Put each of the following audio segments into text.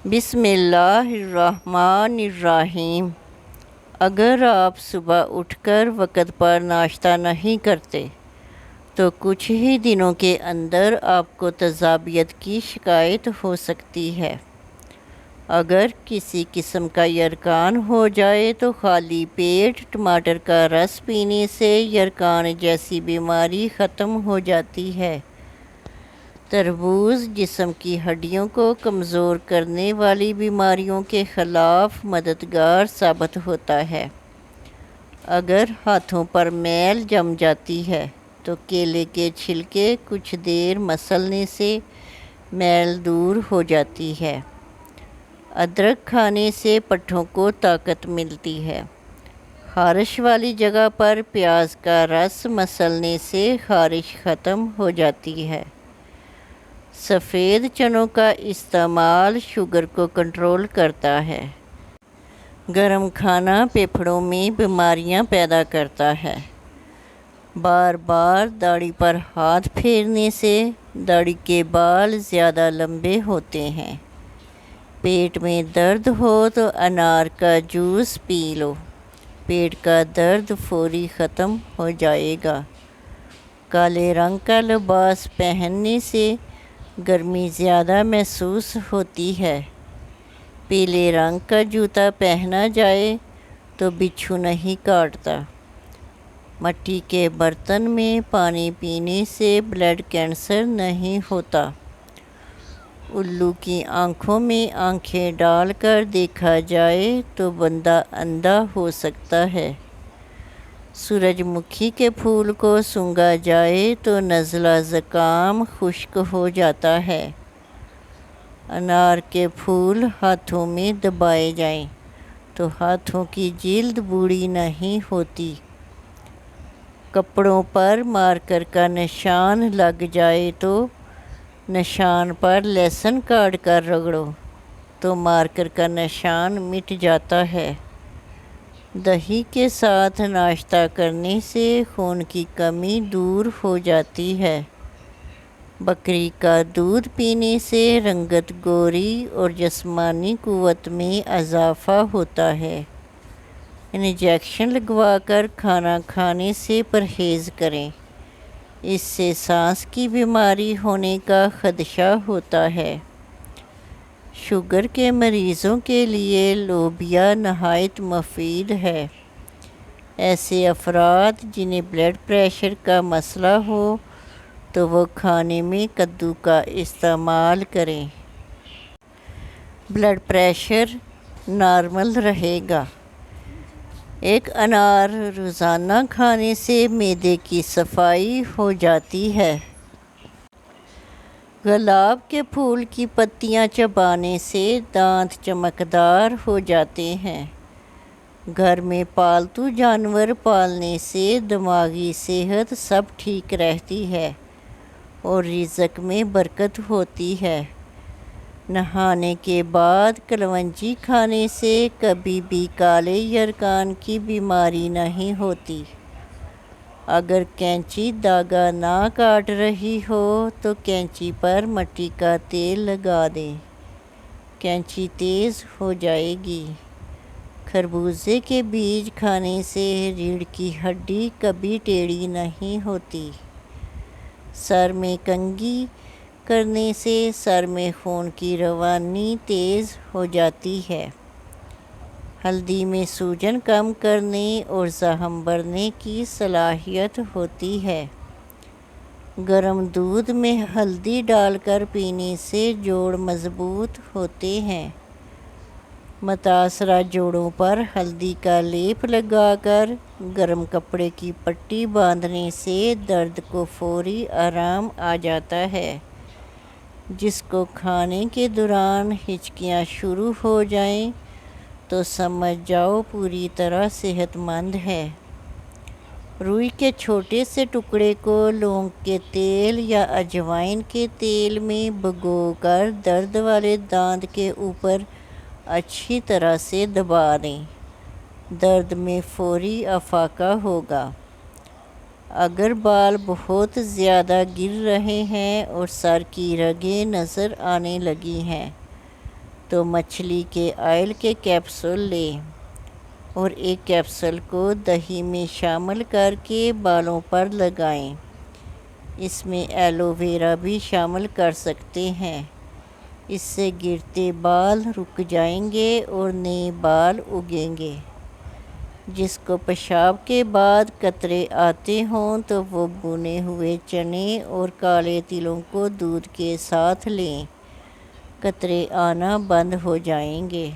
بسم اللہ الرحمن الرحیم۔ اگر آپ صبح اٹھ کر وقت پر ناشتہ نہیں کرتے تو کچھ ہی دنوں کے اندر آپ کو تیزابیت کی شکایت ہو سکتی ہے۔ اگر کسی قسم کا یرقان ہو جائے تو خالی پیٹ ٹماٹر کا رس پینے سے یرقان جیسی بیماری ختم ہو جاتی ہے۔ تربوز جسم کی ہڈیوں کو کمزور کرنے والی بیماریوں کے خلاف مددگار ثابت ہوتا ہے۔ اگر ہاتھوں پر میل جم جاتی ہے تو کیلے کے چھلکے کچھ دیر مسلنے سے میل دور ہو جاتی ہے۔ ادرک کھانے سے پٹھوں کو طاقت ملتی ہے۔ خارش والی جگہ پر پیاز کا رس مسلنے سے خارش ختم ہو جاتی ہے۔ سفید چنوں کا استعمال شوگر کو کنٹرول کرتا ہے۔ گرم کھانا پھیپھڑوں میں بیماریاں پیدا کرتا ہے۔ بار بار داڑھی پر ہاتھ پھیرنے سے داڑھی کے بال زیادہ لمبے ہوتے ہیں۔ پیٹ میں درد ہو تو انار کا جوس پی لو، پیٹ کا درد فوری ختم ہو جائے گا۔ کالے رنگ کا لباس پہننے سے گرمی زیادہ محسوس ہوتی ہے۔ پیلے رنگ کا جوتا پہنا جائے تو بچھو نہیں کاٹتا۔ مٹی کے برتن میں پانی پینے سے بلڈ کینسر نہیں ہوتا۔ الو کی آنکھوں میں آنکھیں ڈال کر دیکھا جائے تو بندہ اندھا ہو سکتا ہے۔ سورج مکھی کے پھول کو سونگھا جائے تو نزلہ زکام خشک ہو جاتا ہے۔ انار کے پھول ہاتھوں میں دبائے جائیں تو ہاتھوں کی جلد بوڑھی نہیں ہوتی۔ کپڑوں پر مارکر کا نشان لگ جائے تو نشان پر لہسن کاٹ کر رگڑو تو مارکر کا نشان مٹ جاتا ہے۔ دہی کے ساتھ ناشتہ کرنے سے خون کی کمی دور ہو جاتی ہے۔ بکری کا دودھ پینے سے رنگت گوری اور جسمانی قوت میں اضافہ ہوتا ہے۔ انجیکشن لگوا کر کھانا کھانے سے پرہیز کریں، اس سے سانس کی بیماری ہونے کا خدشہ ہوتا ہے۔ شوگر کے مریضوں کے لیے لوبیا نہایت مفید ہے۔ ایسے افراد جنہیں بلڈ پریشر کا مسئلہ ہو تو وہ کھانے میں کدو کا استعمال کریں۔ بلڈ پریشر نارمل رہے گا۔ ایک انار روزانہ کھانے سے معدے کی صفائی ہو جاتی ہے۔ گلاب کے پھول کی پتیاں چبانے سے دانت چمکدار ہو جاتے ہیں۔ گھر میں پالتو جانور پالنے سے دماغی صحت سب ٹھیک رہتی ہے اور رزق میں برکت ہوتی ہے۔ نہانے کے بعد کلونجی کھانے سے کبھی بھی کالے یرقان کی بیماری نہیں ہوتی۔ اگر کینچی دھاگا نہ کاٹ رہی ہو تو کینچی پر مٹی کا تیل لگا دیں، کینچی تیز ہو جائے گی۔ خربوزے کے بیج کھانے سے ریڑھ کی ہڈی کبھی ٹیڑھی نہیں ہوتی۔ سر میں کنگھی کرنے سے سر میں خون کی روانی تیز ہو جاتی ہے۔ ہلدی میں سوجن کم کرنے اور زخم بھرنے کی صلاحیت ہوتی ہے۔ گرم دودھ میں ہلدی ڈال کر پینے سے جوڑ مضبوط ہوتے ہیں۔ متاثرہ جوڑوں پر ہلدی کا لیپ لگا کر گرم کپڑے کی پٹی باندھنے سے درد کو فوری آرام آ جاتا ہے۔ جس کو کھانے کے دوران ہچکیاں شروع ہو جائیں تو سمجھ جاؤ پوری طرح صحت مند ہے۔ روئی کے چھوٹے سے ٹکڑے کو لونگ کے تیل یا اجوائن کے تیل میں بھگو کر درد والے دانت کے اوپر اچھی طرح سے دبا دیں، درد میں فوری افاقہ ہوگا۔ اگر بال بہت زیادہ گر رہے ہیں اور سر کی رگیں نظر آنے لگی ہیں تو مچھلی کے آئل کے کیپسول لیں اور ایک کیپسول کو دہی میں شامل کر کے بالوں پر لگائیں۔ اس میں ایلو ویرا بھی شامل کر سکتے ہیں۔ اس سے گرتے بال رک جائیں گے اور نئے بال اگیں گے۔ جس کو پیشاب کے بعد قطرے آتے ہوں تو وہ بھنے ہوئے چنے اور کالے تلوں کو دودھ کے ساتھ لیں، قطرے آنا بند ہو جائیں گے۔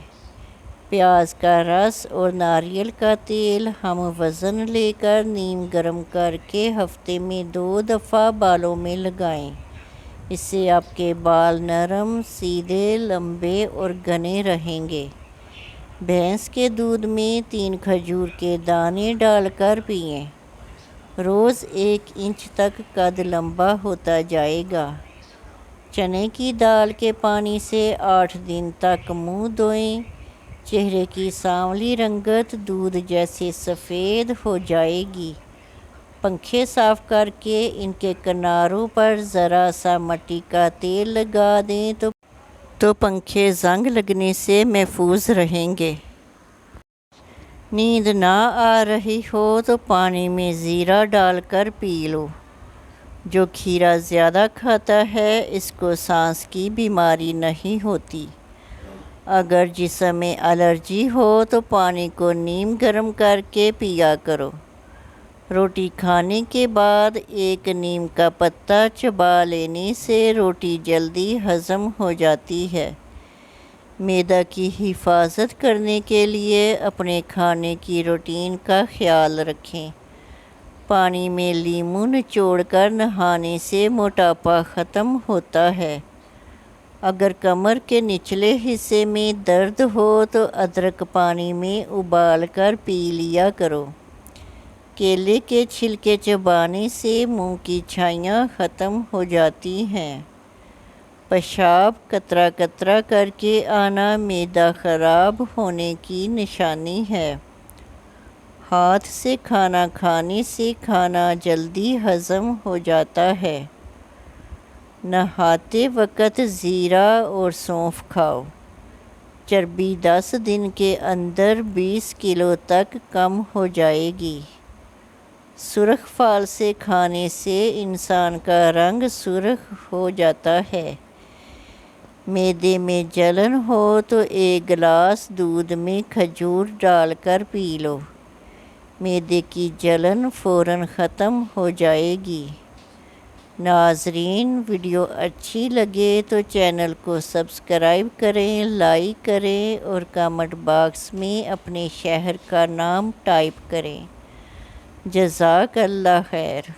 پیاز کا رس اور ناریل کا تیل ہم وزن لے کر نیم گرم کر کے ہفتے میں 2 دفعہ بالوں میں لگائیں۔ اس سے آپ کے بال نرم، سیدھے، لمبے اور گھنے رہیں گے۔ بھینس کے دودھ میں 3 کھجور کے دانے ڈال کر پئیں۔ روز 1 انچ تک قد لمبا ہوتا جائے گا۔ چنے کی دال کے پانی سے 8 دن تک منہ دھوئیں۔ چہرے کی سانولی رنگت دودھ جیسے سفید ہو جائے گی۔ پنکھے صاف کر کے ان کے کناروں پر ذرا سا مٹی کا تیل لگا دیں تو پنکھے زنگ لگنے سے محفوظ رہیں گے۔ نیند نہ آ رہی ہو تو پانی میں زیرہ ڈال کر پی لو۔ جو کھیرا زیادہ کھاتا ہے اس کو سانس کی بیماری نہیں ہوتی۔ اگر جسم میں الرجی ہو تو پانی کو نیم گرم کر کے پیا کرو۔ روٹی کھانے کے بعد 1 نیم کا پتا چبا لینے سے روٹی جلدی ہضم ہو جاتی ہے۔ معدہ کی حفاظت کرنے کے لیے اپنے کھانے کی روٹین کا خیال رکھیں۔ پانی میں لیموں نچوڑ کر نہانے سے موٹاپا ختم ہوتا ہے۔ اگر کمر کے نچلے حصے میں درد ہو تو ادرک پانی میں ابال کر پی لیا کرو۔ کیلے کے چھلکے چبانے سے منہ کی چھائیاں ختم ہو جاتی ہیں۔ پیشاب قطرہ قطرہ کر کے آنا معدہ خراب ہونے کی نشانی ہے۔ ہاتھ سے کھانا کھانے سے کھانا جلدی ہضم ہو جاتا ہے۔ نہاتے وقت زیرہ اور سونف کھاؤ۔ چربی 10 دن کے اندر 20 کلو تک کم ہو جائے گی۔ سرخ پھال سے کھانے سے انسان کا رنگ سرخ ہو جاتا ہے۔ معدے میں جلن ہو تو 1 گلاس دودھ میں کھجور ڈال کر پی لو۔ معدے کی جلن فوراً ختم ہو جائے گی۔ ناظرین، ویڈیو اچھی لگے تو چینل کو سبسکرائب کریں، لائک کریں اور کامنٹ باکس میں اپنے شہر کا نام ٹائپ کریں۔ جزاک اللہ خیر۔